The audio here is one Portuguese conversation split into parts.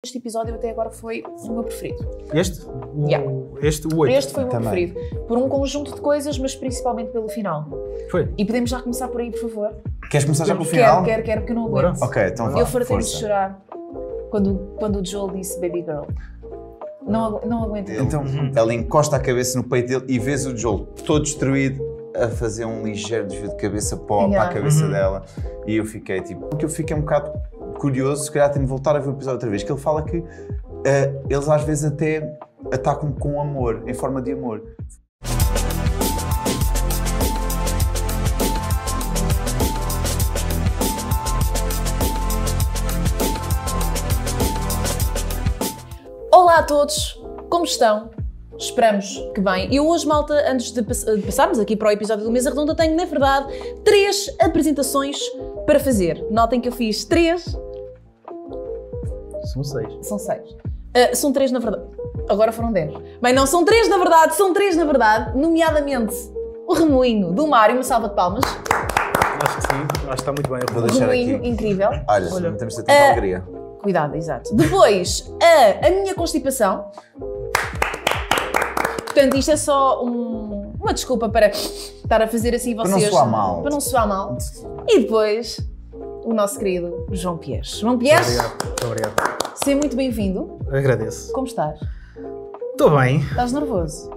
Este episódio até agora foi o meu preferido. Este? Este, o 8? Este foi o meu preferido. Por um conjunto de coisas, mas principalmente pelo final. Foi? E podemos já começar por aí, por favor? Queres começar já pelo final? Quero, que eu não aguento. Ok, então vá. Eu fartei-me de chorar quando o Joel disse Baby Girl. Não aguento. Então ela encosta a cabeça no peito dele e vês o Joel todo destruído a fazer um ligeiro desvio de cabeça para a cabeça dela. E eu fiquei tipo... Porque eu fiquei um bocado curioso, se calhar tenho de voltar a ver o episódio outra vez, que ele fala que eles às vezes até atacam com amor, em forma de amor. Olá a todos, como estão? Esperamos que bem. E hoje, malta, antes de passarmos aqui para o episódio do Mesa Redonda, tenho, na verdade, 3 apresentações para fazer. Notem que eu fiz 3. São 6. São 6. São 3 na verdade. Agora foram 10. Bem, não, são 3 na verdade, nomeadamente o remoinho do Mário, uma salva de palmas. Acho que sim, acho que está muito bem. Eu vou O deixar remoinho, aqui. Incrível. Olha, temos de ter tanta alegria. Cuidado, exato. Depois, a minha constipação. Portanto, isto é só uma desculpa para estar a fazer assim vocês. Para não soar mal. Para não soar mal. E depois, o nosso querido João Pires. João Pires, Muito obrigado. seja muito bem-vindo. Agradeço. Como estás? Estou bem. Estás nervoso?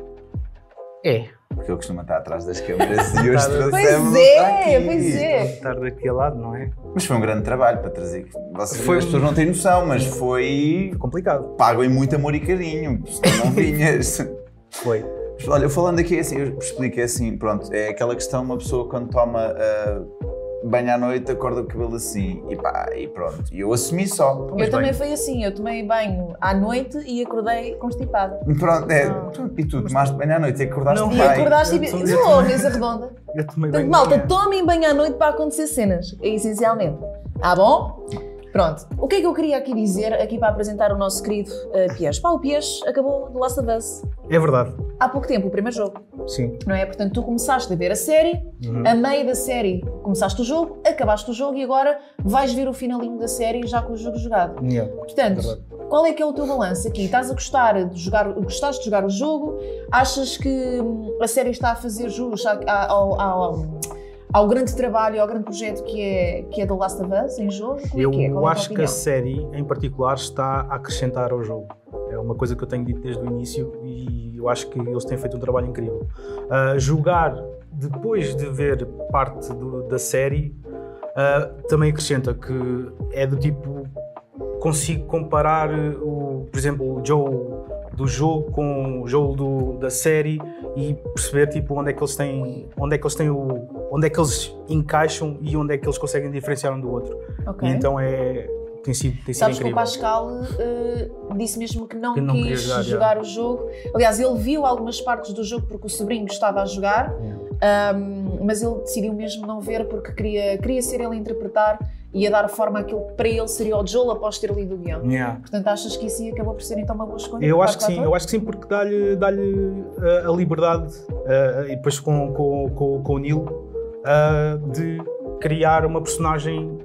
É. Porque eu costumo estar atrás das câmaras e hoje trouxemos Pois é. Estar daquele lado, não é? Mas foi um grande trabalho para trazer. As Foi pessoas não têm noção, mas foi complicado. pago em muito amor e carinho, senão não vinhas. Foi. Olha, falando aqui assim, eu expliquei assim, pronto, é aquela questão, uma pessoa quando toma banho à noite acorda o cabelo assim e pá, e pronto, e eu assumi só. Eu também foi assim, eu tomei banho à noite e acordei constipada. Pronto, e tu tomaste banho à noite e acordaste bem. E acordaste e vou, mesa redonda. Eu tomei Portanto, banho. malta, tomem banho à noite para acontecer cenas, essencialmente. Ah, bom? Pronto. O que é que eu queria aqui dizer, aqui para apresentar o nosso querido Pires? Pá, o Pires acabou The Last of Us É verdade. há pouco tempo, o primeiro jogo, Sim. não é? Portanto, tu começaste a ver a série, a meio da série começaste o jogo, acabaste o jogo e agora vais ver o finalinho da série já com o jogo jogado. Yeah. Portanto, Verdade. qual é que é o teu balanço aqui? Estás a gostar de jogar, gostaste de jogar o jogo? Achas que a série está a fazer jus ao grande trabalho, ao grande projeto que é The Last of Us em jogo? Como é que é? Qual Eu é a tua acho que opinião? a série, em particular, está a acrescentar ao jogo. É uma coisa que eu tenho dito desde o início e eu acho que eles têm feito um trabalho incrível. Jogar depois de ver parte da série também acrescenta que é do tipo, consigo comparar por exemplo, o Joel do jogo com o Joel da série e perceber tipo onde é que eles encaixam e onde é que eles conseguem diferenciar um do outro. Ok. E então tem sido Sabes que o incrível. Pascal disse mesmo que não não quis queria jogar o jogo. Aliás, ele viu algumas partes do jogo porque o sobrinho estava a jogar, mas ele decidiu mesmo não ver porque queria ser ele a interpretar e a dar forma àquilo que para ele seria o Joel após ter lido o guião. Yeah. Portanto, achas que isso acabou por ser então uma boa escolha? Eu acho que sim, porque dá-lhe a liberdade e depois com o Neil de criar uma personagem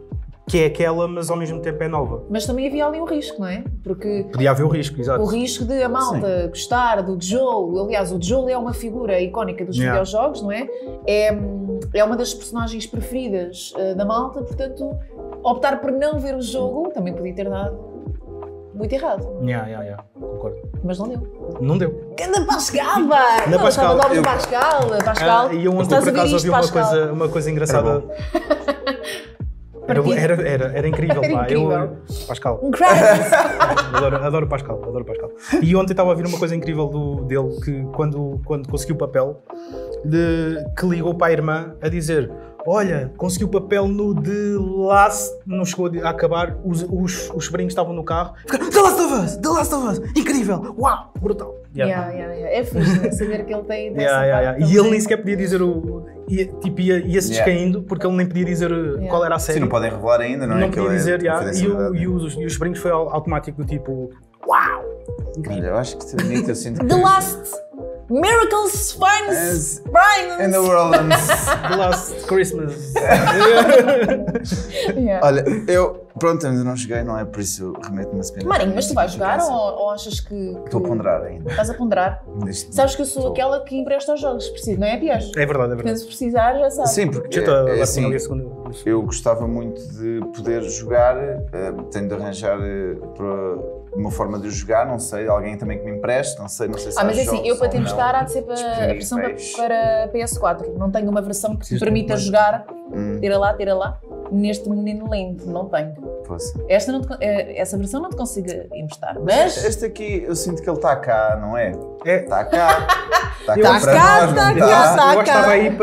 que é aquela, mas ao mesmo tempo é nova. Mas também havia ali um risco, não é? Porque Podia haver o risco, exato. o risco de a malta gostar do Joel, aliás, o Joel é uma figura icónica dos videojogos, não é? É uma das personagens preferidas da malta, portanto, optar por não ver o jogo também podia ter dado muito errado. Concordo. Mas não deu. Não deu. Ganda Pascal, pá! Ganda Pascal, Pascal. E eu ontem estás por a ver acaso isto, ouvi Pascal? uma coisa engraçada. Era incrível, Era pá. incrível. Pascal. Incredible! Adoro o Pascal. E ontem estava a ouvir uma coisa incrível dele, que quando conseguiu o papel, que ligou para a irmã a dizer: olha, conseguiu o papel no The Last, não chegou a acabar, os sobrinhos estavam no carro, ficaram, The Last of Us, incrível, uau, brutal. É fixe, né? Saber que ele tem dessa parte E ele também. nem sequer podia dizer ia-se descaindo, porque ele nem podia dizer qual era a série. Sim, não podem revelar ainda, não é? Não podia dizer, e e os sobrinhos foi automático do tipo, uau, Olha, eu acho que eu sinto que... The Last Miracles finds in the world. The Last Christmas. Olha, pronto, ainda não joguei, não é? Por isso remeto-me a se Marinho, mas tu vais jogar ou achas que... Estou a ponderar ainda. Estás a ponderar? Sabes que eu sou aquela que empresta os jogos, preciso, não é, Pior? É verdade. Portanto, se precisar, já sabes. Sim, porque assim, eu gostava muito de poder jogar, tenho de arranjar uma forma de jogar, não sei, alguém também que me empreste, não sei se há mas jogos, assim, eu para te emprestar há de ser a versão para PS4. Não tenho uma versão que te permita jogar, tira lá, neste menino lindo, não tenho. Essa versão não te consigo emprestar, mas... Este aqui, eu sinto que ele está cá, não é? Está cá. Está cá. Eu estava aí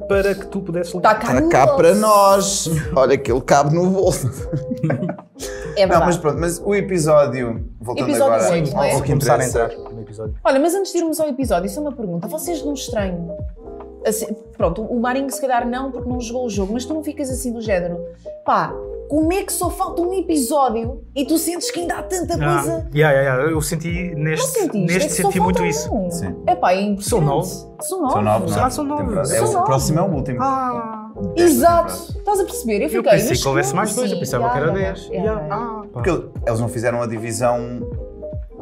para que tu pudesses levar. Está cá para nós. Olha que ele cabe no bolso. É verdade. Não, mas pronto, mas o episódio, voltando agora ao que começar a interessa. entrar no episódio. Olha, mas antes de irmos ao episódio, isso é uma pergunta. Vocês não estranham? Assim, pronto, o Marinho se calhar não, porque não jogou o jogo, mas tu não ficas assim do género, pá, como é que só falta um episódio e tu sentes que ainda há tanta coisa? Eu senti neste senti muito isso. Sim. É pá, é impressionante. São nove. São nove. O próximo é o último. Exato. Estás a perceber? Eu fiquei. pensei que houvesse mais dois, eu pensava que era 10. Porque eles não fizeram a divisão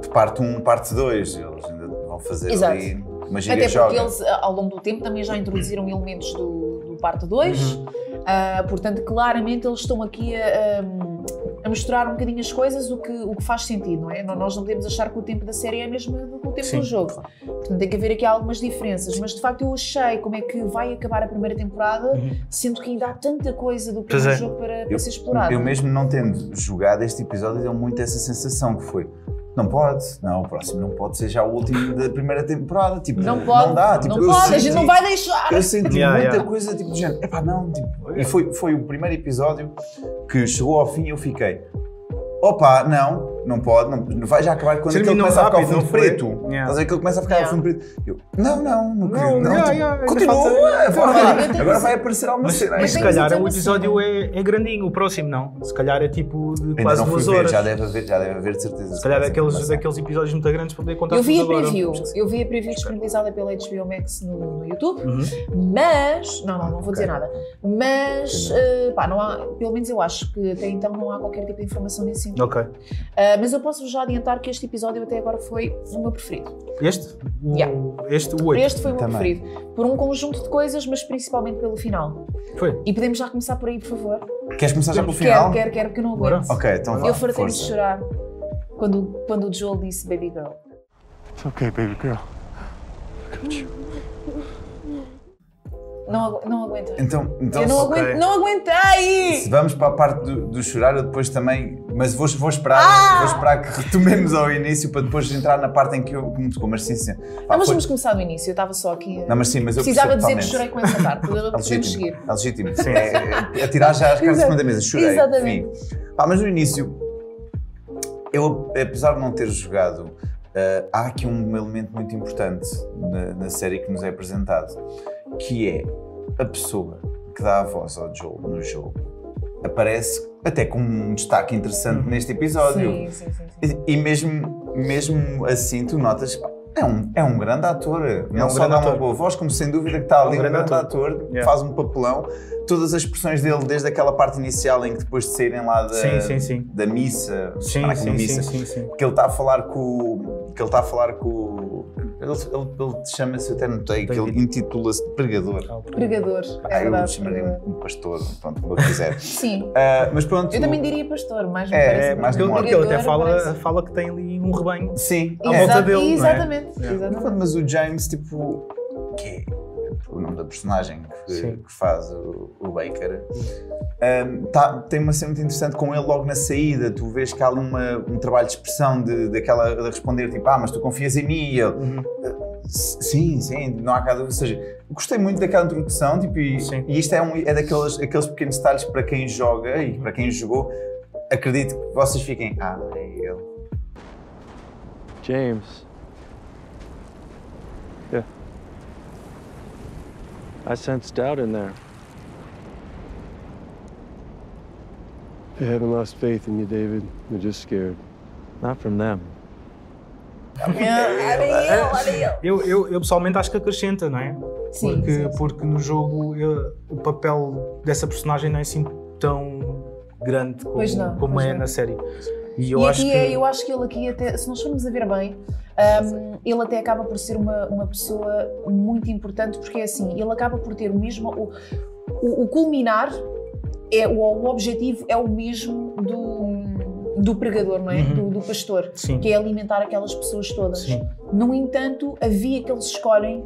de parte 1, parte 2. Eles ainda vão fazer ali uma Até porque eles, ao longo do tempo, também já introduziram elementos do parte 2. Portanto, claramente eles estão aqui a misturar um bocadinho as coisas, o que faz sentido, não é? Nós não podemos achar que o tempo da série é mesmo o tempo do jogo. Portanto, tem que haver aqui algumas diferenças. Mas, de facto, eu achei como é que vai acabar a primeira temporada, sendo que ainda há tanta coisa do primeiro jogo para ser explorada. Eu mesmo não tendo jogado este episódio, deu muito essa sensação que foi... Não pode, o próximo não pode ser já o último da primeira temporada, tipo, não dá, tipo, não pode, a gente não vai deixar. Eu senti muita coisa, tipo, do género, e foi o primeiro episódio que chegou ao fim e eu fiquei, não pode, não vai já acabar quando aquilo começa a ficar ao fundo preto. Estás a ver que ele começa a ficar ao fundo preto? Eu, não querido, continua, agora vai aparecer alguma cena. Mas se calhar o episódio é grandinho, o próximo não. Se calhar é tipo de quase 2 horas. Já deve haver de certeza. Se calhar daqueles episódios muito grandes para poder contar. Eu vi a preview disponibilizada pela HBO Max no YouTube, mas, não vou dizer nada, mas, não há, pelo menos eu acho que até então não há qualquer tipo de informação nesse sentido. Ok. Mas eu posso já adiantar que este episódio até agora foi o meu preferido. Este? O 8? Este foi o meu preferido. Por um conjunto de coisas, mas principalmente pelo final. Foi. E podemos já começar por aí, por favor? Queres começar já pelo final? Quero, porque eu não aguento. Ok, então vá. Eu fartei-me de chorar quando o Joel disse Baby Girl. It's okay, baby girl. Não aguento. Então, eu não aguentei! Se vamos para a parte do chorar, eu depois também. Mas vou esperar que retomemos ao início para depois entrar na parte em que me tocou. Mas sim. Mas vamos começar do início. Eu estava só aqui. Mas eu precisava dizer que chorei com essa parte. Podemos seguir. É legítimo. Sim. É tirar já as cartas de cima da mesa. Chorei. Exatamente. Mas no início, eu, apesar de não ter jogado, há aqui um elemento muito importante na série que nos é apresentado, que é a pessoa que dá a voz ao Joel no jogo aparece até com um destaque interessante neste episódio. Sim. E mesmo assim tu notas, é um grande ator, não só dá uma boa voz, como sem dúvida que está ali um grande ator, faz um papelão. Todas as expressões dele, desde aquela parte inicial em que depois de saírem lá da missa, que ele está a falar com ele chama-se, eu até notei, que ele intitula-se Pregador. Pregador, é verdade. Eu chamaria um pastor, pronto, como eu quiser. Sim. Mas pronto. Eu também diria pastor, mais porque ele até fala que tem ali um rebanho. Sim. À volta dele. Exatamente. Mas o James, tipo, que é o nome da personagem que faz o Baker, tem uma cena muito interessante com ele logo na saída. Tu vês que há ali um trabalho de expressão de responder tipo, mas tu confias em mim, e ele sim, não há cada. Ou seja, gostei muito daquela introdução, tipo, e isto é daqueles pequenos detalhes para quem joga e para quem jogou. Acredito que vocês fiquem, é ele. James. Yeah. I sensed doubt in there. I haven't lost faith in you, David. I'm just scared. Not from them. Eu pessoalmente acho que acrescenta, não é? Sim, porque no jogo o papel dessa personagem não é assim tão grande como é na série. E eu acho que ele aqui até, se nós formos a ver bem, ele até acaba por ser uma pessoa muito importante, porque é assim, ele acaba por ter o mesmo, o culminar, o objetivo é o mesmo do pregador, não é? Do pastor, Sim. que é alimentar aquelas pessoas todas. Sim. No entanto, a via que eles escolhem,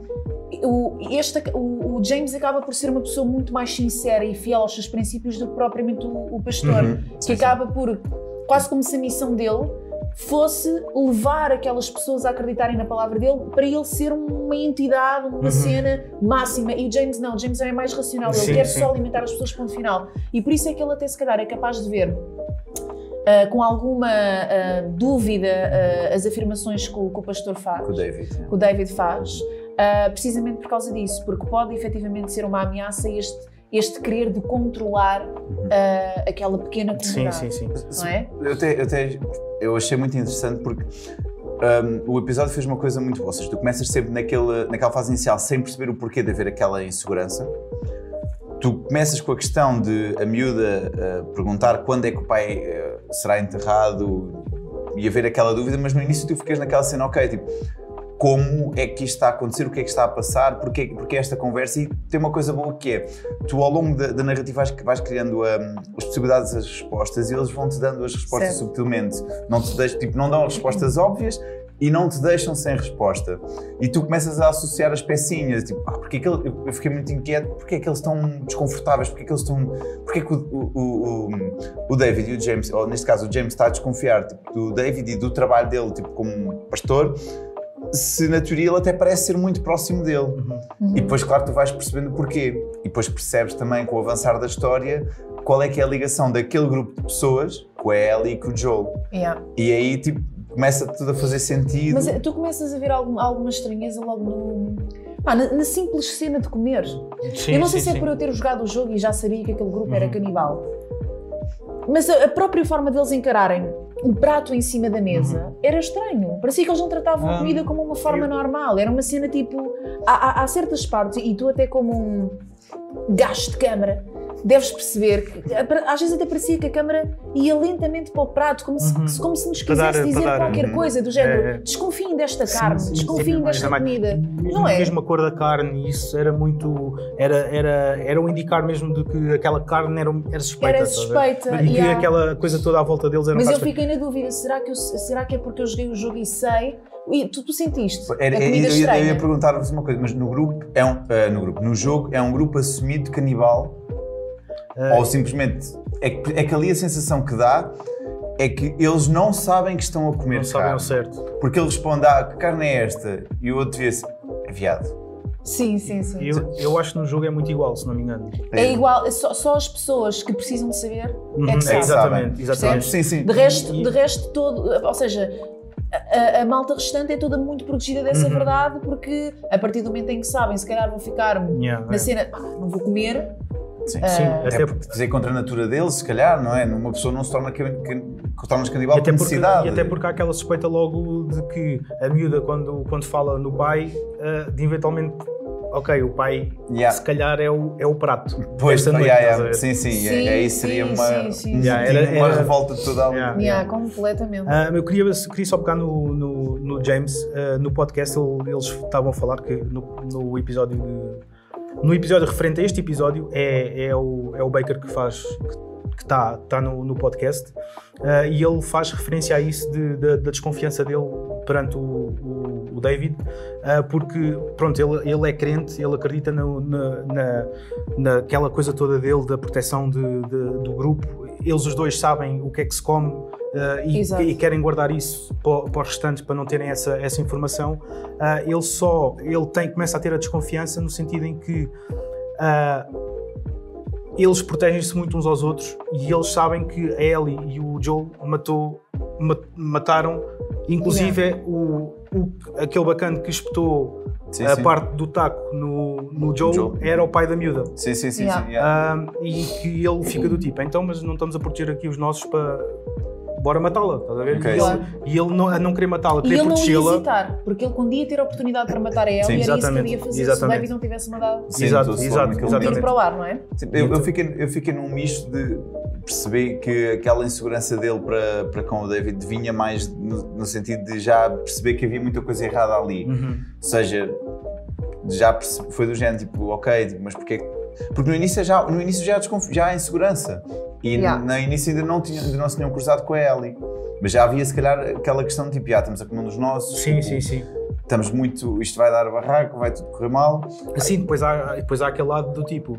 o James acaba por ser uma pessoa muito mais sincera e fiel aos seus princípios do que propriamente o pastor, que acaba por, quase como se a missão dele fosse levar aquelas pessoas a acreditarem na palavra dele, para ele ser uma entidade, uma cena máxima. E o James não, o James é mais racional, ele quer só alimentar as pessoas, ponto final. E por isso é que ele até se calhar é capaz de ver com alguma dúvida as afirmações que o pastor faz, que o David faz, precisamente por causa disso, porque pode efetivamente ser uma ameaça este querer de controlar aquela pequena comunidade. Sim. Não é? Eu achei muito interessante porque o episódio fez uma coisa muito boa. Ou seja, tu começas sempre naquela fase inicial sem perceber o porquê de haver aquela insegurança. Tu começas com a questão de a miúda perguntar quando é que o pai será enterrado e haver aquela dúvida, mas no início tu ficas naquela cena, ok, tipo, como é que isto está a acontecer, o que é que está a passar, porque esta conversa. E tem uma coisa boa que é, tu ao longo da narrativa vais criando as possibilidades das respostas e eles vão-te dando as respostas subtilmente. Não dão as respostas óbvias e não te deixam sem resposta. E tu começas a associar as pecinhas, tipo, porque é que eu fiquei muito inquieto, porque é que eles estão desconfortáveis, porque é que o David e o James, ou neste caso o James está a desconfiar do David e do trabalho dele, tipo, como pastor, se na teoria ele até parece ser muito próximo dele. E depois, claro, tu vais percebendo porquê. E depois percebes também, com o avançar da história, qual é que é a ligação daquele grupo de pessoas com a Ellie e com o Joel. E aí, tipo, começa tudo a fazer sentido. Mas tu começas a ver alguma estranheza logo na simples cena de comer. Eu não sei se é por eu ter jogado o jogo e já sabia que aquele grupo era canibal. Mas a própria forma deles encararem o prato em cima da mesa era estranho. Parecia que eles não tratavam a comida como uma forma normal. Era uma cena tipo... Há certas partes, e tu até como um gajo de câmara, deves perceber que às vezes até parecia que a câmara ia lentamente para o prato, como se nos quisesse dizer qualquer coisa do género, desconfiem desta carne, desconfiem desta comida. Não é? Mesmo a cor da carne, isso era muito... Era um indicar mesmo de que aquela carne era suspeita. Era suspeita. E que aquela coisa toda à volta deles era Mas eu fiquei na dúvida, será que é porque eu joguei o jogo e sei? E tu sentiste a comida estranha? Eu ia perguntar-vos uma coisa, mas no jogo é um grupo assumido canibal? Ou simplesmente é que ali a sensação que dá é que eles não sabem que estão a comer não sabem ao certo. Porque ele responde, que carne é esta? E o outro diz, é viado. Sim. Eu acho que no jogo é muito igual, se não me engano. É igual, só as pessoas que precisam de saber é que sabem. Exatamente. Sim. De resto todo, ou seja, a malta restante é toda muito protegida dessa verdade, porque a partir do momento em que sabem, se calhar vão ficar na cena, não vou comer. Sim, até porque dizer contra a natura deles, se calhar, não é? Uma pessoa não se torna canibal por necessidade. E até porque há aquela suspeita logo de que a miúda, quando fala no pai, de eventualmente, ok, o pai se calhar é o prato. Pois, noite, sim, aí seria uma revolta total. Completamente. Eu queria só pegar no James, no podcast eles estavam a falar que no episódio referente a este episódio é o Baker que está no podcast, e ele faz referência a isso da desconfiança dele perante o David, porque pronto, ele é crente, ele acredita naquela coisa toda dele, da proteção do grupo. Eles os dois sabem o que é que se come, e querem guardar isso para os restantes, para não terem essa informação. Ele começa a ter a desconfiança no sentido em que eles protegem-se muito uns aos outros, e eles sabem que a Ellie e o Joel mataram, inclusive aquele bacana que espetou a parte do taco no Joel era o pai da miúda. Sim. E que ele fica do tipo, então, mas não estamos a proteger aqui os nossos bora matá-la, estás a ver? Okay. Claro. E ele não querer matá-la, E querer ele não ia protegê-la. hesitar, porque ele quando ia ter a oportunidade para matar a Ellie, Sim, era isso que ele exatamente, ia fazer se o exatamente. David não tivesse mandado Sim, Exato, estou a exato, naquele um tiro exatamente. para o ar, não é? Sim, eu fiquei num misto de perceber que aquela insegurança dele para com o David vinha mais no sentido de já perceber que havia muita coisa errada ali. Uhum. Ou seja, foi do género, tipo, ok, tipo, mas porquê? Porque no início já há insegurança. E no início ainda não se tinham cruzado com a Ellie. Mas já havia, se calhar, aquela questão de tipo, estamos a comer um dos nossos. Sim, tipo, sim. Estamos muito, isto vai dar barraco, vai tudo correr mal. Assim, depois há aquele lado do tipo,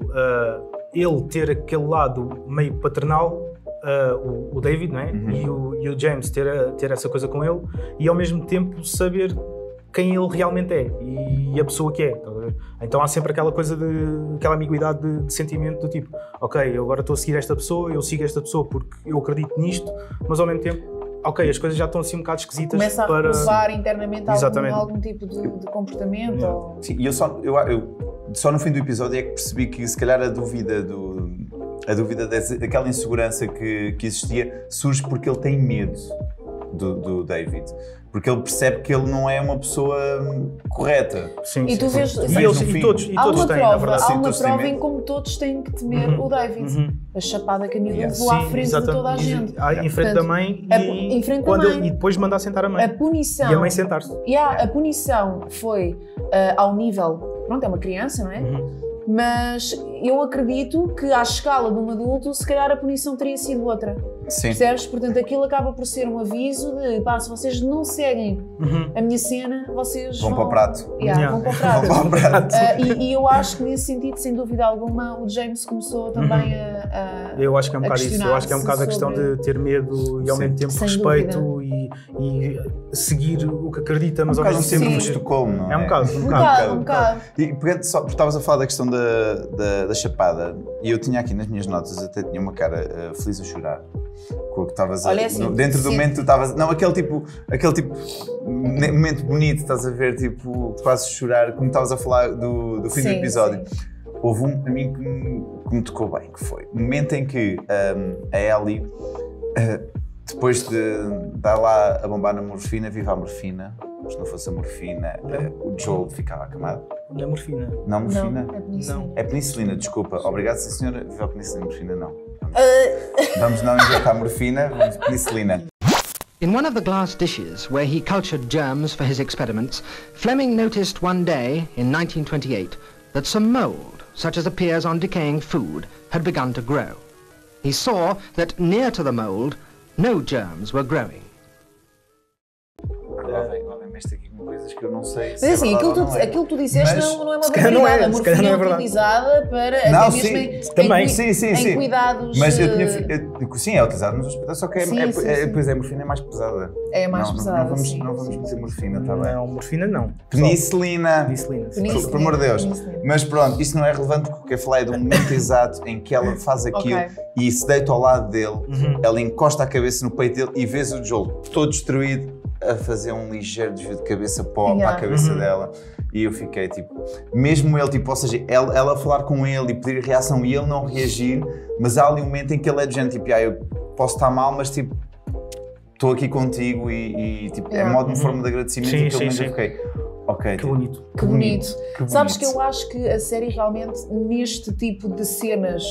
ele ter aquele lado meio paternal, o David, não é? Uhum. E o James ter essa coisa com ele, e ao mesmo tempo saber quem ele realmente é e a pessoa que é. Estás a ver? Então há sempre aquela coisa aquela ambiguidade de sentimento do tipo, ok, eu agora estou a seguir esta pessoa, eu sigo esta pessoa porque eu acredito nisto, mas ao mesmo tempo, ok, as coisas já estão assim um bocado esquisitas. Começa a reprovar internamente algum tipo de comportamento. Ou... Sim, e eu só no fim do episódio é que percebi que se calhar a dúvida daquela insegurança que existia surge porque ele tem medo do David. Porque ele percebe que ele não é uma pessoa correta. Sim, E tu vês, e todos há uma têm, prova, na verdade. há uma todos têm prova medo. em como todos têm que temer o David. A chapada que a miúda Yes. levou à frente de toda a gente. Em frente da mãe em frente da mãe. E depois mandar sentar a mãe. A punição... E a mãe sentar-se. A punição foi ao nível... Pronto, é uma criança, não é? Mas eu acredito que à escala de um adulto, se calhar a punição teria sido outra. Sim. Percebes? Portanto, aquilo acaba por ser um aviso de, pá, se vocês não seguem a minha cena, vocês Vão para o prato. Vão para o prato. Vão para o prato. E eu acho que nesse sentido, sem dúvida alguma, o James começou também a eu acho que é um bocado isso. Eu acho que é um bocado a questão de ter medo e ao mesmo tempo Sem respeito e seguir o que acredita, mas ao Faz mesmo sempre tempo... de Estocolmo, não é? É um bocado. Um bocado. E porque estavas a falar da questão da chapada, e eu tinha aqui nas minhas notas, até tinha uma cara feliz a chorar. Com o que estavas a... Assim, dentro do momento tu estavas... Não, aquele tipo momento bonito, estás a ver, tipo, que fazes chorar, como estavas a falar do fim do episódio. Sim. Houve a mim que me tocou bem, que foi o momento em que a Ellie, depois de dar lá a bombar na morfina, viva a morfina, se não fosse a morfina, o Joel ficava acamado. Não é morfina. Não, morfina? Não, é penicilina. É penicilina, desculpa. Obrigado, sim senhora. Viva a penicilina, morfina não. Vamos não injetar morfina, vamos penicilina. In one of the glass dishes where he cultured germs for his experiments, Fleming noticed one day, in 1928, that some mold, such as appears on decaying food, had begun to grow. He saw that near to the mold, no germs were growing. Lá vem este aqui com coisas que eu não sei se Mas assim, é verdade ou não é. aquilo que tu disseste Mas, não é uma se calhar não verdade. é, A se calhar morfina não é é verdade. utilizada para Não, até sim, mesmo também. em cuidados. Mas eu sim, é utilizado nos hospitais, só que Sim. depois a morfina é mais pesada. É mais pesada, Não vamos meter morfina, está bem? Não, morfina não. Penicilina. Penicilina. Por amor de Deus. Penicilina. Mas pronto, isso não é relevante porque eu quero falar é do momento exato em que ela faz aquilo e se deita ao lado dele, ela encosta a cabeça no peito dele e vês o Joel todo destruído a fazer um ligeiro desvio de cabeça para a cabeça dela. E eu fiquei tipo, mesmo ele, tipo, ou seja, ela falar com ele e pedir reação e ele não reagir, mas há ali um momento em que ele é de gente, tipo, eu posso estar mal, mas tipo, estou aqui contigo e tipo, é modo de forma de agradecimento e pelo menos eu fiquei, ok. Que bonito. Que bonito. Sabes que eu acho que a série realmente, neste tipo de cenas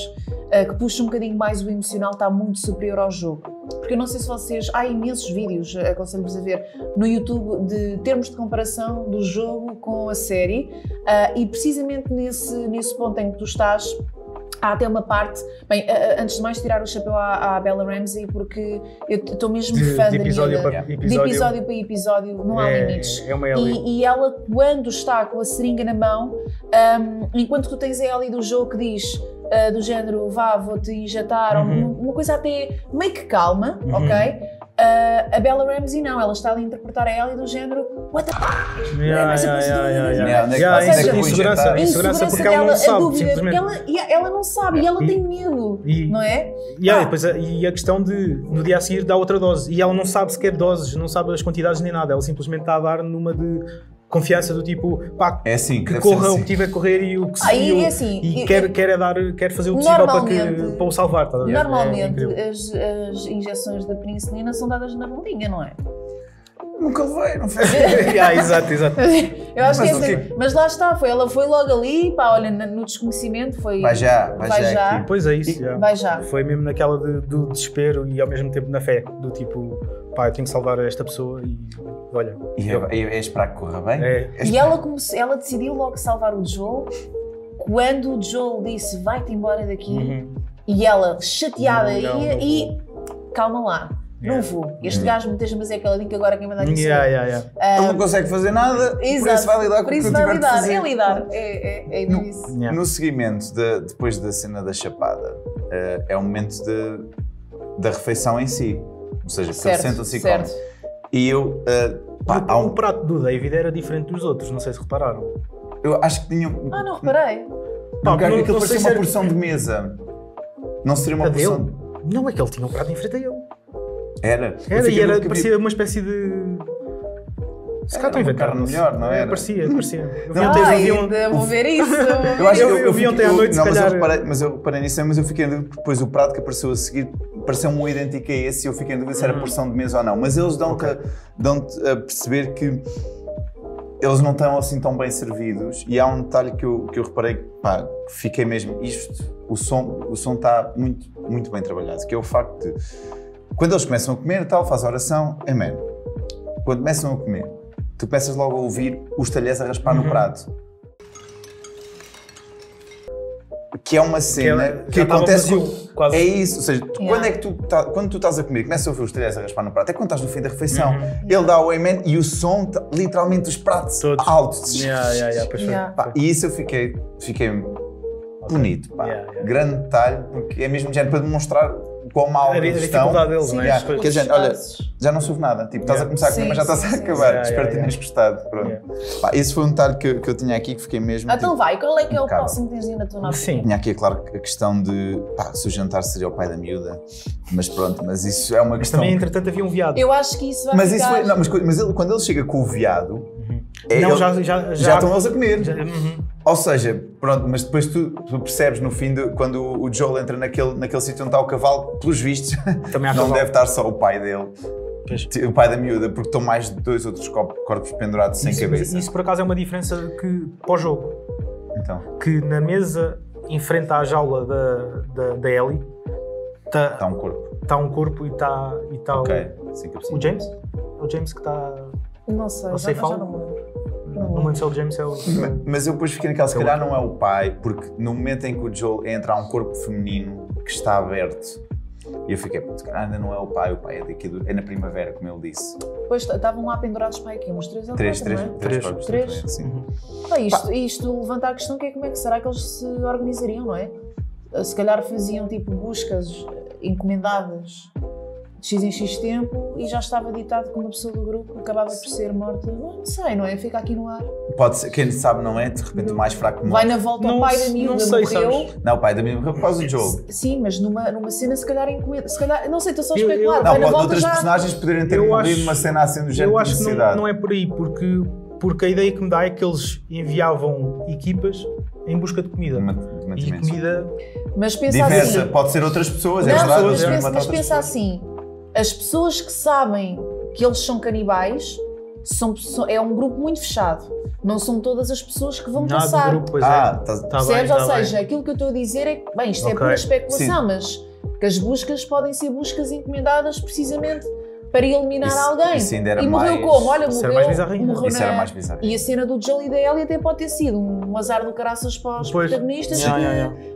que puxa um bocadinho mais o emocional, está muito superior ao jogo. Porque eu não sei se vocês... Há imensos vídeos, aconselho-vos a ver, no YouTube, de termos de comparação do jogo com a série. E precisamente nesse ponto em que tu estás, há até uma parte... Bem, antes de mais tirar o chapéu à Bella Ramsey, porque eu estou mesmo fã da episódio miúda. para De episódio para episódio, não há limites. É uma Ellie. E ela, quando está com a seringa na mão, enquanto tu tens a Ellie do jogo que diz do género, vá, vou-te injetar, ou uma coisa até meio que calma, ok? A Bella Ramsey não, ela está ali a interpretar a Ellie do género, what the fuck? Insegurança porque ela não sabe, simplesmente. Ela não sabe e ela tem medo, não é? E a questão de, no dia a seguir, dar outra dose. E ela não sabe sequer doses, não sabe as quantidades nem nada. Ela simplesmente está a dar numa de... confiança do tipo, pá, É assim, que deve ser corra o assim. que tiver a correr e o que E assim, e quer fazer o possível para o salvar. Tá? Normalmente as injeções da penicilina são dadas na bombinha, não é? Nunca levei, não fez. Exato. Eu acho Mas que é assim, mas lá está, ela foi logo ali, pá, olha, no desconhecimento, foi... Vai já aqui. Pois é isso, Vai já. Foi mesmo naquela do desespero e ao mesmo tempo na fé, do tipo, pá, eu tenho que salvar esta pessoa e olha. E é esperar que corra bem? E ela decidiu logo salvar o Joel, quando o Joel disse, vai-te embora daqui, e ela, chateada, e calma lá. Não vou. Este gajo me deixa fazer aquela dica agora quem manda aqui ser. Ele não consegue fazer nada, por isso vai lidar com o que eu tiver de fazer. É lidar. É isso. No seguimento, depois da cena da chapada, é o momento da refeição em si. Ou seja, porque eles sentam-se e comem. E eu... o prato do David era diferente dos outros, não sei se repararam. Eu acho que tinham... não reparei. Porque aquilo parecia uma porção de mesa. Não seria uma porção... Não, é que ele tinha um prato diferente a ele. Era parecia uma espécie de... Se cá estou a inventar. Melhor, não era? Parecia. Vou ver isso. Eu vi ontem à noite, se calhar... Mas eu reparei nisso, mas eu fiquei em dúvida, depois o prato que apareceu a seguir pareceu-me um idêntico a esse e eu fiquei em dúvida se era porção de mesa ou não. Mas eles dão-te a perceber que eles não estão assim tão bem servidos e há um detalhe que eu reparei, pá, fiquei mesmo... O som está muito, muito bem trabalhado, que é o facto de... Quando eles começam a comer, faz a oração, amém. Quando começam a comer, tu começas logo a ouvir os talheres a raspar no prato. Que é uma cena que acontece quase. É isso, ou seja, quando tu estás a comer, começas a ouvir os talheres a raspar no prato, é quando estás no fim da refeição. Ele dá o amém e o som, literalmente os pratos todos altos. E isso eu fiquei bonito, grande detalhe, porque é mesmo género para demonstrar quão mal eles estão. A dificuldade deles, não é? Porque a gente, olha, já não soube nada. Tipo, estás a começar a comer, mas já estás a acabar. Espero que tenhas gostado. Pronto. Esse foi um detalhe que eu tinha aqui que fiquei mesmo. Então vai, qual é que é o próximo que tens ainda na tua nota? Sim. Tinha aqui, claro, a questão de se o jantar seria o pai da miúda. Mas pronto, mas isso é uma questão. Mas também, entretanto, havia um veado. Eu acho que isso vai ficar... Mas quando ele chega com o veado. Já estão eles a comer. Ou seja, pronto, mas depois tu percebes no fim, quando o Joel entra naquele sítio onde está o cavalo, pelos vistos, não deve estar só o pai dele, o pai da miúda, porque estão mais de 2 outros corpos pendurados sem cabeça. Isso por acaso é uma diferença para o jogo. Então. Que na mesa, em frente à jaula da Ellie, está um corpo. Está um corpo e está o James? É o James que está... Não sei, já não me lembro. No momento se é o James é o... Mas eu depois fiquei naquela, se calhar não é o pai, porque no momento em que o Joel entra há um corpo feminino que está aberto. E eu fiquei, se calhar ainda não é o pai é daqui é na primavera, como ele disse. Pois estavam lá pendurados para aqui, uns 3 ou 4, não é? 3. Sim. Isto levanta a questão que é como é que será que eles se organizariam, não é? Se calhar faziam tipo buscas encomendadas de X em X tempo e já estava ditado que uma pessoa do grupo acabava por ser morta. Não sei, não é? Fica aqui no ar. Pode ser, quem sabe não é, de repente o mais fraco morre. Vai na volta ao pai da miúda, morreu. Não, o pai da miúda morreu por causa do Joel. Sim, mas numa cena se calhar encomenda. Se calhar, não sei, estou só a especular. Vai na volta outras personagens poderiam ter morrido numa cena assim do género. Eu acho que não é por aí, porque a ideia que me dá é que eles enviavam equipas em busca de comida. E comida... Mas pensa diversa, assim... pode ser outras pessoas, não, é verdade. Mas pensa assim, as pessoas que sabem que eles são canibais é um grupo muito fechado. Não são todas as pessoas que vão passar. Do grupo, pois percebes? Ou seja, aquilo que eu estou a dizer é que, bem, isto é pura especulação, mas que as buscas podem ser buscas encomendadas precisamente para eliminar alguém. E morreu como? Olha, morreu isso era mais bizarro. E a cena do Joel e da Ellie até pode ter sido um azar do caraças para os protagonistas.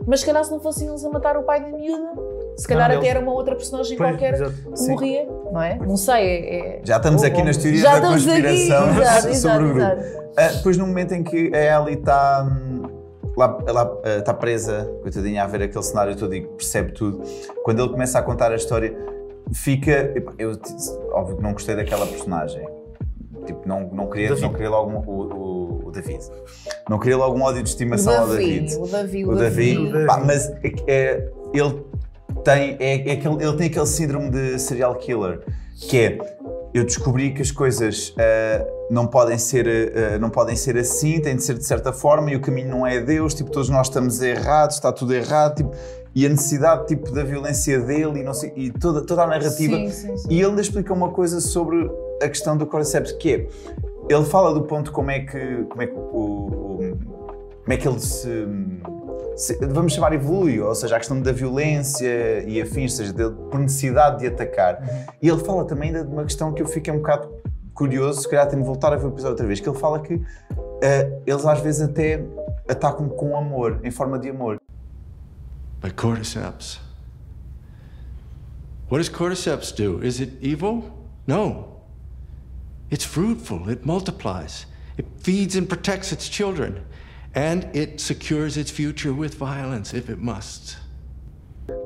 Mas se calhar se não fossem eles a matar o pai da miúda, se calhar até era uma outra personagem qualquer que morria, não é? Não sei. Já estamos aqui nas teorias da conspiração sobre o grupo. Depois no momento em que a Ellie está... Ela está presa, coitadinha, a ver aquele cenário todo e percebe tudo. Quando ele começa a contar a história, óbvio que não gostei daquela personagem. Tipo, não queria logo o David. Não queria logo um ódio de estimação ao David. O David. Mas ele tem aquele síndrome de serial killer, que é eu descobri que as coisas não podem ser assim, têm de ser de certa forma, e o caminho não é Deus, tipo, todos nós estamos errados, está tudo errado, tipo, e a necessidade tipo, da violência dele e, não sei, e toda a narrativa. Sim. E ele ainda explica uma coisa sobre a questão do Cordyceps, que é, ele fala do ponto como é que ele vamos chamar, evolui, ou seja, a questão da violência e afins, ou seja, por necessidade de atacar. E ele fala também de uma questão que eu fiquei um bocado curioso, se calhar tenho de voltar a ver o episódio outra vez, que ele fala que eles às vezes até atacam com amor, em forma de amor. But Cordyceps. What does Cordyceps do? Is it evil? No. It's fruitful, it multiplies, it feeds and protects its children, and it secures its future with violence if it must.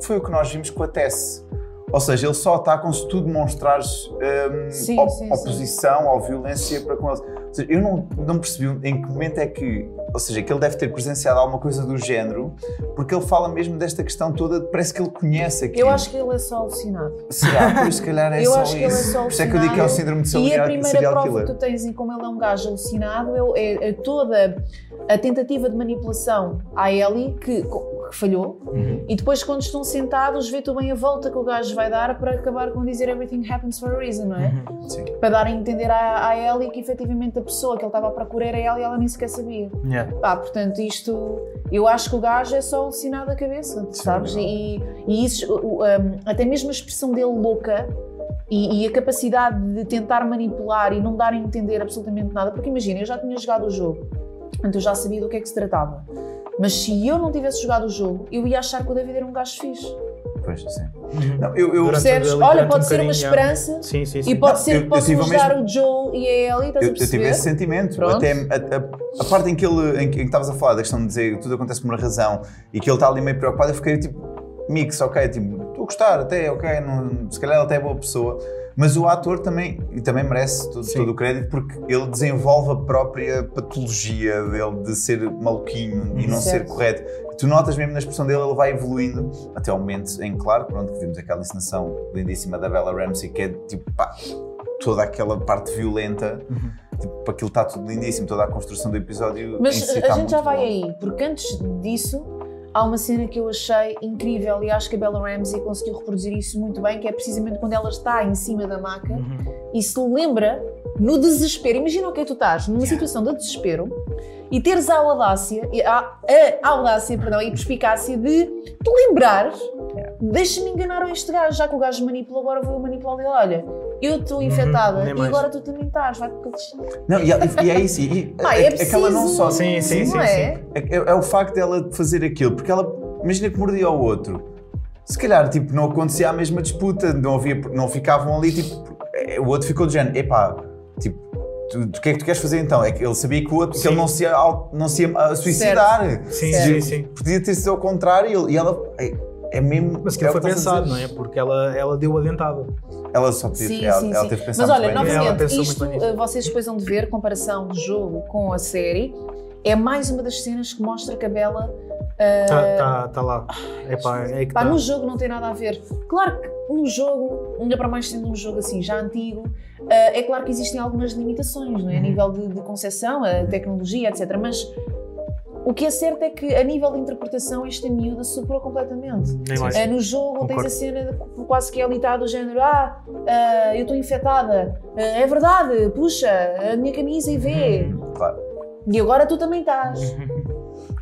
Foi o que nós vimos com a Tess. Ou seja, eles só atacam se tu demonstrares oposição ou violência para com eles. Ou seja, eu não percebi em que momento é que... Ou seja, que ele deve ter presenciado alguma coisa do género, porque ele fala mesmo desta questão toda, parece que ele conhece aquilo. Eu acho que ele é só alucinado. Será? Pois, se calhar é eu só acho que isso. ele é só Por isso é que eu digo que é o síndrome de serial killer. E a primeira prova que tu tens em como ele é um gajo alucinado é toda a tentativa de manipulação à Ellie que falhou, e depois quando estão sentados vê-te bem a volta que o gajo vai dar para acabar com dizer everything happens for a reason, não é? Sim. Para dar a entender à Ellie que efetivamente a pessoa que ele estava a procurar era ela e ela nem sequer sabia. Portanto, isto, eu acho que o gajo é só alucinado da cabeça, sabes? E isso, até mesmo a expressão dele louca e a capacidade de tentar manipular e não dar a entender absolutamente nada, porque imagina, eu já tinha jogado o jogo, portanto eu já sabia do que é que se tratava. Mas se eu não tivesse jogado o jogo, eu ia achar que o David era um gajo fixe. Pois, sim. Não, eu percebes? Olha, pode ser uma esperança e pode ser que possa ajudar o Joel e a Ellie, estás a perceber? Eu tive esse sentimento. Pronto. Até a parte em que estavas a falar da questão de dizer que tudo acontece por uma razão e que ele está ali meio preocupado, eu fiquei tipo, mix, ok, tipo, estou a gostar até, ok, se calhar ele até é boa pessoa. Mas o ator também merece todo o crédito, porque ele desenvolve a própria patologia dele de ser maluquinho e não ser correto. Tu notas mesmo na expressão dele, ele vai evoluindo até ao momento em claro, pronto, que vimos aquela encenação lindíssima da Bella Ramsey, que é tipo, pá, toda aquela parte violenta, tipo, aquilo está tudo lindíssimo, toda a construção do episódio. Mas a gente já vai aí, porque antes disso há uma cena que eu achei incrível e acho que a Bella Ramsey conseguiu reproduzir isso muito bem, que é precisamente quando ela está em cima da maca e se lembra, no desespero, imagina o que é que tu estás, numa situação de desespero e teres a audácia e a perspicácia de tu lembrares, deixa-me enganar este gajo, já que o gajo manipula, agora vou manipular ele, olha, eu estou infectada e agora tu também estás, vai porque não, e é isso, é preciso, aquela não só sim. É o facto dela fazer aquilo, porque ela, imagina que mordia ao outro, se calhar tipo, não acontecia a mesma disputa, não ficavam ali, tipo, o outro ficou do género, epá, tipo, o que é que tu queres fazer então? É que ele sabia que o outro, que ele não se ia suicidar. Sim. Podia ter sido ao contrário e ela é mesmo. Mas que foi pensado, não é? Porque ela deu a dentada. Ela só podia, ela teve pensado. Mas olha, muito bem. novamente, isto vocês depois vão de ver, comparação do jogo com a série, é mais uma das cenas que mostra que a Bella. Tá lá. No jogo não tem nada a ver. Claro que no jogo, ainda para mais sendo um jogo assim já antigo, é claro que existem algumas limitações, não é? A nível de concepção, a tecnologia, etc. Mas o que é certo é que a nível de interpretação esta miúda superou completamente. No jogo tens a cena de quase que é ali está do género eu estou infectada, é verdade, puxa a minha camisa e vê. Claro. E agora tu também estás.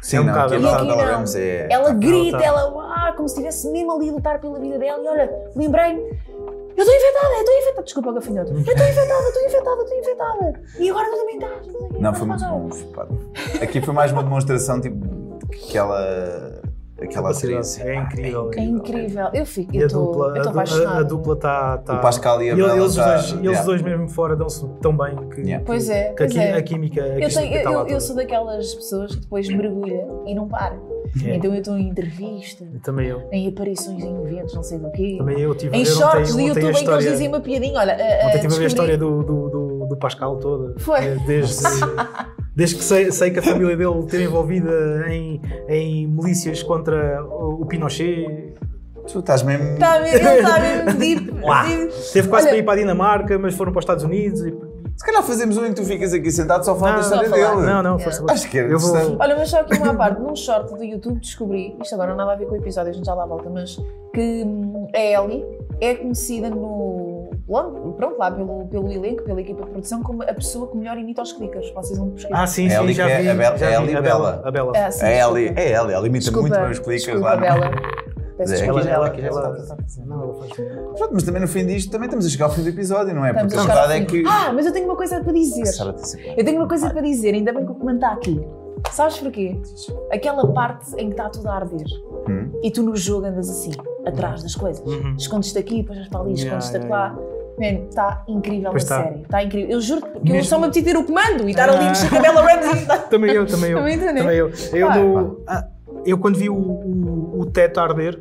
Sim, não, aqui não. Ela grita, ela como se estivesse mesmo ali a lutar pela vida dela e olha, lembrei-me, eu estou infectada, desculpa o gafanhoto, eu estou infectada, e agora tu também estás. Não, foi muito bom. Aqui foi mais uma demonstração, tipo, aquela atriz. É incrível. É incrível. Eu estou apaixonada. A dupla está. O Pascal e a Bella. Eles dois mesmo fora dão-se tão bem que. Pois é. A química. Eu sou daquelas pessoas que depois mergulha e não para. Então eu estou em entrevista. Também eu. Em aparições em eventos, não sei do quê. Também eu tive. Em shorts do YouTube em que eles dizem uma piadinha. Olha, ontem tive a ver a história do Pascal toda. Foi. Desde que sei que a família dele esteve envolvida em milícias contra o Pinochet. Tu estás mesmo... Ele está mesmo deep. Teve quase para ir para a Dinamarca, mas foram para os Estados Unidos. Se calhar fazemos um em que tu ficas aqui sentado só falando da história dele. Não, força boa. Acho que era interessante. Olha, mas só aqui uma parte, num short do YouTube descobri, isto agora não nada a ver com o episódio, a gente já lá volta, mas que a Ellie é conhecida pronto, lá pelo elenco, pela equipa de produção, como a pessoa que melhor imita os clickers. Vocês vão pesquisar. Sim, Ellie, já vi. A Ellie e Bella. A Bella. A Ellie imita muito bem os clickers lá. Bella. Peço desculpa, Bella. Não, ela faz bem. Pronto, mas também no fim disto, também estamos a chegar ao fim do episódio, não é? Estamos Porque a a chegar verdade é ao que... fim. Mas eu tenho uma coisa para dizer. Eu tenho uma coisa para dizer, ainda bem que o comando está aqui. Sabes porquê? Aquela parte em que está tudo a arder e tu no jogo andas assim, atrás das coisas. Escondes-te aqui, depois vais para ali, escondes-te lá. Man, está incrível a série. Está incrível. Eu juro que eu só me apetite ter o comando e estar ali mexer com a Bella Ramsey. Também eu. Também Eu quando vi o teto a arder,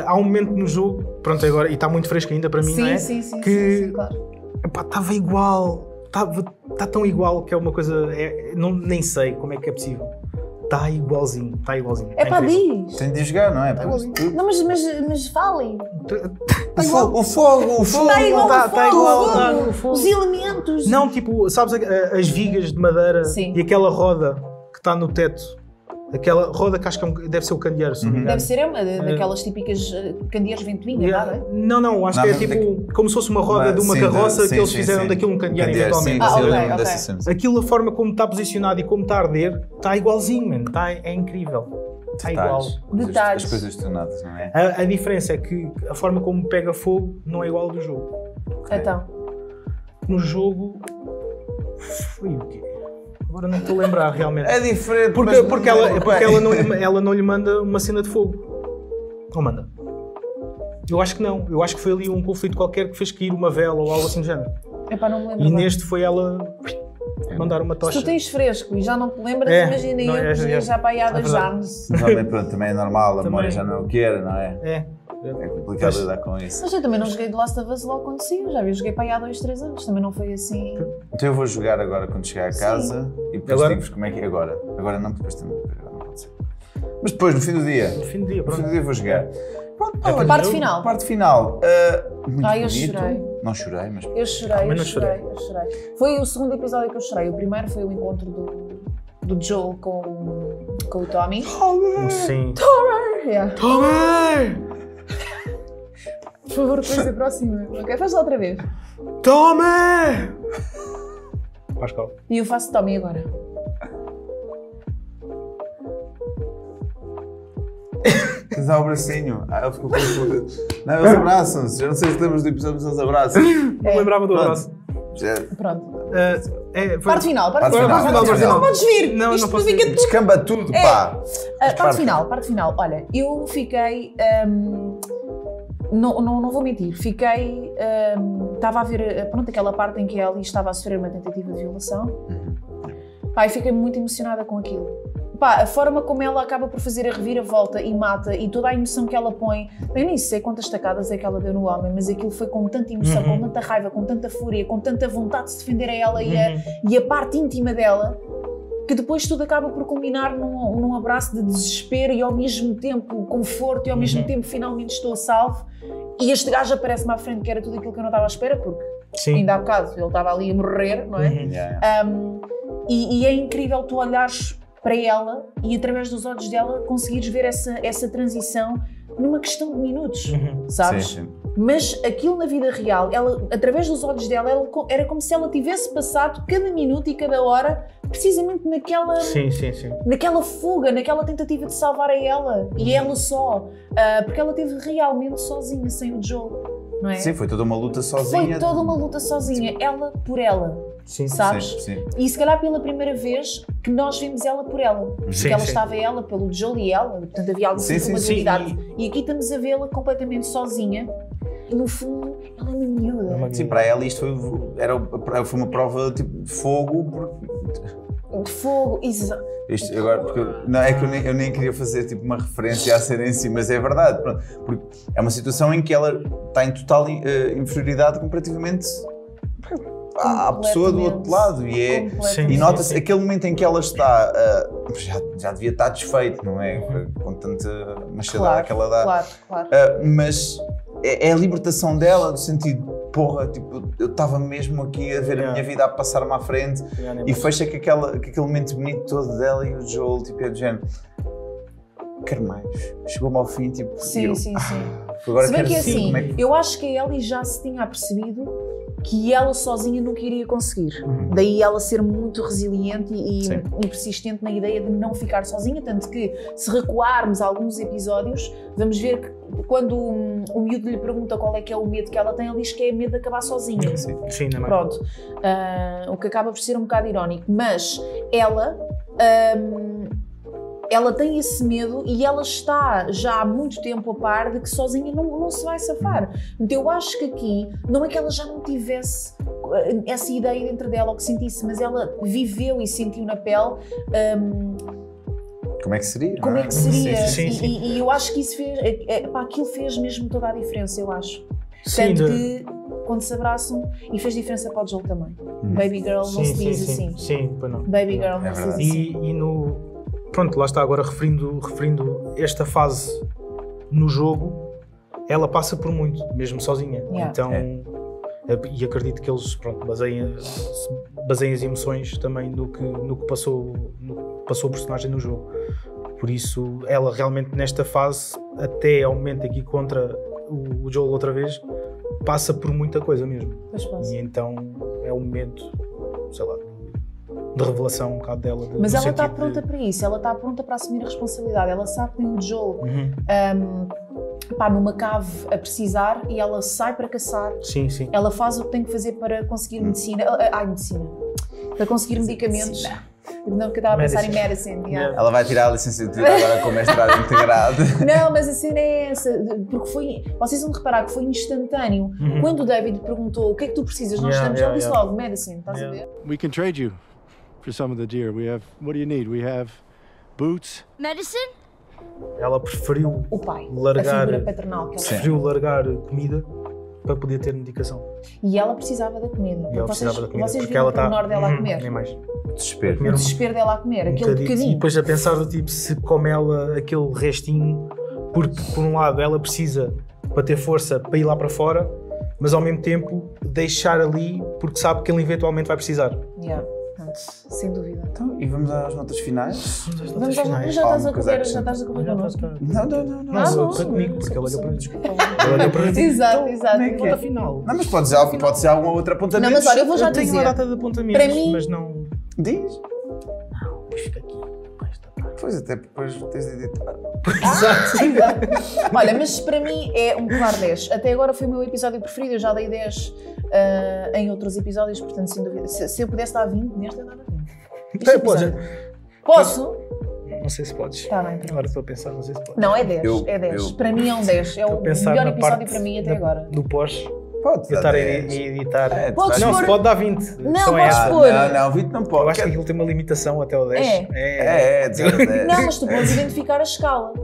há um momento no jogo, pronto, agora, e está muito fresco ainda para mim, não é? Sim, claro. Estava igual, está tão igual que é uma coisa, nem sei como é que é possível. Está igualzinho. É para diz. Tem de jogar, não é? Não, mas falem. O fogo. Está igual o fogo. Os elementos. Não, tipo, sabes as vigas de madeira e aquela roda que está no teto. Aquela roda que acho que deve ser o candeeiro, se não me engano. Deve ser uma daquelas típicas candeeiros ventoinha, nada, é? Não, acho que é tipo como se fosse uma roda de uma carroça que eles fizeram daquilo um candeeiro eventualmente. Ok. Aquilo, a forma como está posicionado e como está a arder, está igualzinho, mano. É incrível. Está igual. Detalhes. As coisas tornadas, não é? A diferença é que a forma como pega fogo não é igual ao do jogo. Então. No jogo foi o quê? Agora não estou a lembrar realmente. É diferente. Porque ela não lhe manda uma cena de fogo. Não manda. Eu acho que não. Eu acho que foi ali um conflito qualquer que fez cair uma vela ou algo assim do género. Não me lembro. E neste foi ela mandar uma tocha. Se tu tens fresco e já não te lembras, imagina eu já para aí há 2 anos. Pronto, também é normal, a memória já não o quer, não é? É complicado lidar com isso. Mas eu também não joguei The Last of Us logo quando saiu, já vi, joguei para aí há 2, 3 anos, também não foi assim. Então eu vou jogar agora quando chegar a casa e depois digo-vos como é que é agora. Agora não, depois também não pode ser. Mas depois, no fim do dia. No fim do dia vou jogar. Pronto, parte final. Parte final. Muito eu bonito. Chorei. Não chorei, mas... Eu chorei. Foi o segundo episódio que eu chorei. O primeiro foi o encontro do Joel com o Tommy. Sim. Tommy! Por favor, coisa próxima. Ok, faz lá outra vez. Tommy! Pascal. E eu faço Tommy agora. Eles dão o bracinho. Ele ficou com... Não, eles abraçam-se. Eu não sei se lembras do episódio, mas eles abraçam. Não lembrava do abraço. Pronto. Parte Parte final. final. Podes vir. Não posso fica vir. Descamba tudo, pá. Parte final. Olha, eu fiquei... Não vou mentir, fiquei... Estava a ver, pronto, aquela parte em que ela estava a sofrer uma tentativa de violação. E fiquei muito emocionada com aquilo. A forma como ela acaba por fazer a reviravolta e mata, e toda a emoção que ela põe, eu nem sei quantas tacadas é que ela deu no homem, mas aquilo foi com tanta emoção, com tanta raiva, com tanta fúria, com tanta vontade de se defender a ela e a parte íntima dela, que depois tudo acaba por culminar num abraço de desespero e ao mesmo tempo conforto e ao mesmo tempo finalmente estou a salvo. E este gajo aparece-me à frente, que era tudo aquilo que eu não estava à espera, porque ainda há bocado ele estava ali a morrer, não é? E é incrível tu olhares para ela e através dos olhos dela conseguires ver essa transição numa questão de minutos, sabes? Sim. Mas aquilo na vida real, ela, através dos olhos dela, era como se ela tivesse passado cada minuto e cada hora precisamente naquela fuga, naquela tentativa de salvar a ela e ela só, porque ela esteve realmente sozinha, sem o Joel, não é? Sim, foi toda uma luta sozinha. Foi toda uma luta sozinha, ela por ela. Sabes? Sim. E se calhar pela primeira vez que nós vimos ela por ela. Porque ela estava ela pelo Joel e ela, portanto havia algo de uma dualidade. E aqui estamos a vê-la completamente sozinha. E no fundo, ela é uma miúda. Sim, para ela isto foi uma prova tipo, de fogo. De fogo, exato. Isto, agora, porque, não, é que eu nem queria fazer tipo, uma referência à cena em si, mas é verdade. Pronto, porque é uma situação em que ela está em total inferioridade comparativamente à pessoa do outro lado. E nota-se aquele momento em que ela está, já devia estar desfeito, não é? Com tanta machadada que ela dá. Claro. Mas é a libertação dela, no sentido, porra, tipo, eu estava mesmo aqui a ver a minha vida a passar-me à frente e fecha com aquele momento bonito todo dela e o Joel, tipo, é do género. Quero mais. Chegou-me ao fim, tipo. Sim. Agora se bem quero que é sim, assim, como é que... eu acho que a Ellie já se tinha apercebido que ela sozinha nunca iria conseguir. Daí ela ser muito resiliente e persistente na ideia de não ficar sozinha, tanto que se recuarmos alguns episódios, vamos ver que quando o miúdo lhe pergunta qual é que é o medo que ela tem, ele diz que é medo de acabar sozinha. Sim, não é? Pronto. O que acaba por ser um bocado irónico, mas ela tem esse medo e ela está já há muito tempo a par de que sozinha não se vai safar. Então eu acho que aqui, não é que ela já não tivesse essa ideia dentro dela ou que sentisse, mas ela viveu e sentiu na pele como é que seria? como é que seria. Sim. E eu acho que isso fez, aquilo fez mesmo toda a diferença, eu acho. Sim, Tanto que quando se abraçam, e fez diferença para o Joel também. Baby girl não se diz assim. Sim, pois não. Baby girl não se diz assim. E no... Pronto, lá está, agora referindo esta fase no jogo, ela passa por muito, mesmo sozinha. Então, e acredito que eles baseiam as emoções também no que passou o personagem no jogo. Por isso, ela realmente nesta fase, até ao momento aqui contra o Joel outra vez, passa por muita coisa mesmo. E então é um momento, sei lá, de revelação um bocado dela. Mas ela está pronta para isso, ela está pronta para assumir a responsabilidade. Ela sabe que tem o Joel numa cave a precisar e ela sai para caçar. Sim. Ela faz o que tem que fazer para conseguir medicina. Para conseguir medicamentos. Não, que eu estava a pensar em medicine. Ela vai tirar a licenciatura agora com mestrado integrado. Não, mas a cena é essa, porque vocês vão reparar que foi instantâneo. Quando o David perguntou o que é que tu precisas, nós estamos, ela disse logo medicine, estás a ver? We can trade you for some of the gear. What do you need? We have boots. Medicine? Ela preferiu o pai, largar, a figura paternal que ela preferiu largar comida para poder ter medicação. E ela precisava da comida. Vocês viram o pormenor dela a comer? Nem mais. Desespero. O desespero dela a comer, aquele bocadinho. E depois a pensar do tipo, se come ela aquele restinho, porque por um lado ela precisa para ter força para ir lá para fora, mas ao mesmo tempo deixar ali porque sabe que ele eventualmente vai precisar. Sem dúvida. Então, e vamos às notas finais? Vamos às notas finais. Já estás a correr connosco? Não. Foi comigo, porque ela olhou para mim. Exato. Nota final. Não, mas pode ser alguma outra apontamento. Não, mas olha, eu vou já dizer. Eu tenho uma data de apontamentos, para mim, mas não... Diz. Não, depois fica aqui. Pois, até depois tens de editar. Exato. Olha, mas para mim é um claro 10. Até agora foi o meu episódio preferido, eu já dei 10 em outros episódios, portanto, sem dúvida. Se eu pudesse dar 20, neste eu dava 20. Posso? Não sei se podes. Está bem. Agora estou a pensar, não sei se podes. Não, é 10. Para mim é um 10. É o melhor episódio para mim até agora. Do pós. Pode estar a editar. Não, se pode dar 20. Não, podes pôr. Não, 20 não pode. Eu acho que aquilo tem uma limitação até o 10. Não, mas tu podes identificar a escala.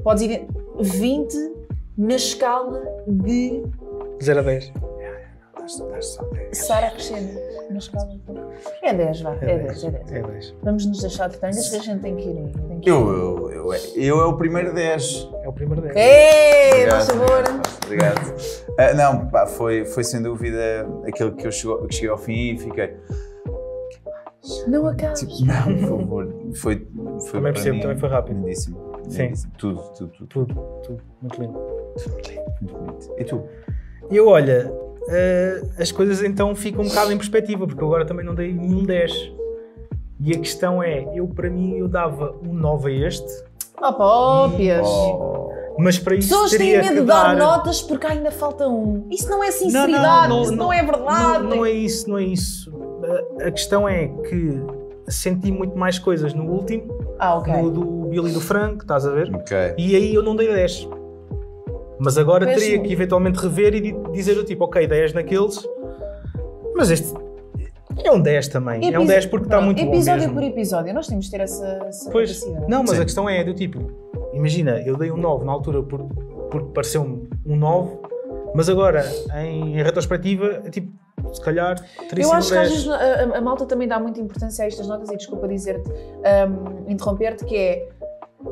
Podes 20 na escala de 0 a 10. Sara Crescendo, na escala de... É 10, vá. É 10. Vamos nos deixar de tangas que a gente tem que ir. Eu é o primeiro 10. É o primeiro 10. Ei, por favor. Obrigado. Não, pá, foi sem dúvida aquele que cheguei ao fim e fiquei... Não acabes. Não, por favor. Foi também percebo, também foi rápido. Lindíssimo. Sim. Tudo. Muito lindo. Muito bonito. E tu? Eu, olha... as coisas então ficam um bocado em perspectiva, porque eu agora também não dei nenhum 10. E a questão é, para mim eu dava um 9 a este. Óbvias. Mas para isso pessoas teria têm medo de dar notas porque ainda falta um. Isso não é sinceridade, isso não é verdade. Não é isso. A questão é que senti muito mais coisas no último, no do Billy e do Frank, estás a ver? E aí eu não dei 10. Mas agora teria que eventualmente rever e dizer o tipo, ok, 10 naqueles, mas este é um 10 também. É um 10 porque está muito bom mesmo. Episódio por episódio, nós temos de ter essa capacidade. Não, mas a questão é do tipo, imagina, eu dei um 9 na altura porque pareceu-me um 9, mas agora, em retrospectiva, tipo, se calhar teria Eu sido acho que às 10. vezes a malta também dá muita importância a estas notas, e desculpa dizer-te, interromper-te, que é,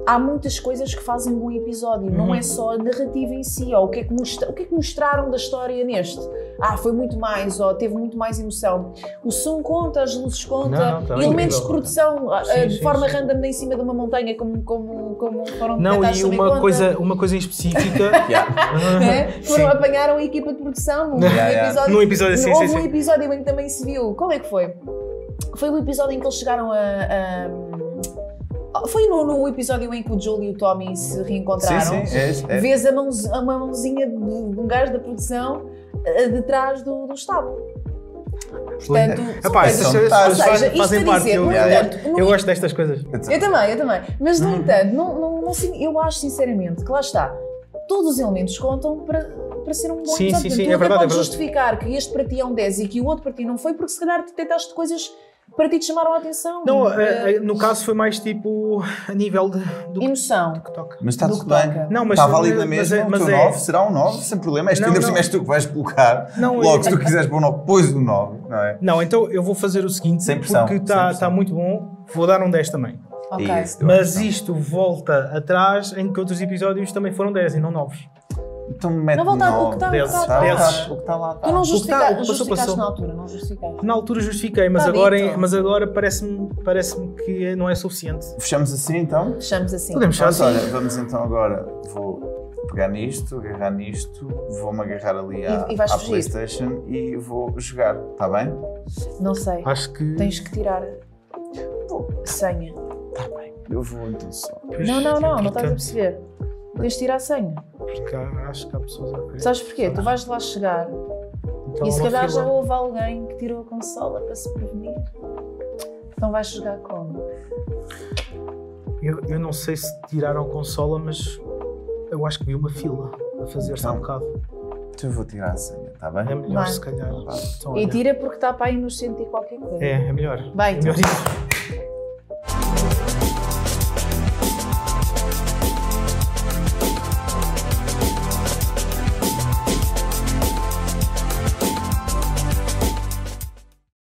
há muitas coisas que fazem um bom episódio, não é só a narrativa em si, ou o que é que mostraram da história neste. Foi muito mais, ou teve muito mais emoção. O som conta, as luzes conta, Não, tá elementos incrível. de produção de Sim, forma sim. random em cima de uma montanha, como foram Não, detectados e também uma coisa em específica. né? Sim. Apanharam a equipa de produção num Yeah. Num episódio, sim, houve sim, um sim. episódio em que também se viu. Qual é que foi? Foi o episódio em que eles chegaram foi no episódio em que o Joel e o Tommy se reencontraram. Sim. Vês uma mãozinha de um gajo da produção detrás do estábulo. Portanto, Epá, são essas detalhes. coisas Ou seja, fazem isto a parte. dizer, no entanto, Eu gosto destas coisas. Eu também. Mas, no entanto, eu acho sinceramente que lá está. Todos os elementos contam para ser um bom Sim, episódio. sim, Tu é até verdade, podes é verdade. justificar que este para ti é um 10 e que o outro para ti não foi, porque se calhar detectaste coisas que para ti te chamaram a atenção. Não, no caso foi mais tipo a nível do Emoção. que toca. Mas está Do tudo que bem. toca. Não, mas- Está válido na mas mesma. é- mas O teu é- 9 será um 9, sem problema. Não, Ainda por não. cima és tu que vais colocar. Não, Logo, se tu quiseres pôr o 9, pões o 9, não é? Não, então eu vou fazer o seguinte, Sem pressão, porque sem pressão. está muito bom, vou dar um 10 também. Ok. Isso, eu Mas acho. isto volta atrás em que outros episódios também foram 10 e não 9. Então mete Não volta, o 9. que está Dez. lá. Dez. O que está lá Tu não está. justificaste, o que passou, passou. na altura, não justificaste. Na altura justifiquei, mas Tá agora, dito. mas agora parece-me que não é suficiente. Fechamos assim então? Fechamos assim. Podemos fechar Mas assim. olha, vamos então agora. Vou pegar nisto, agarrar nisto, vou-me agarrar ali E vais à fugir. PlayStation e vou jogar, está bem? Não sei. Acho que... Tens que tirar a senha. Está bem. Eu vou então só. Pois, Não estás a portanto, perceber. Tens de tirar a senha. Porque acho que há pessoas a querer. Sabes porquê? Tu vais lá chegar Então, e se uma calhar já fila. houve alguém que tirou a consola para se prevenir. Então vais jogar como? Eu não sei se tiraram a consola, mas eu acho que vi uma fila a fazer-se há um Então. bocado. Então eu vou tirar a senha, está bem? É melhor, Vai. se calhar. Então, E olha. tira porque está para aí nos 100 e qualquer coisa. É melhor. Vai, É melhor então. isso.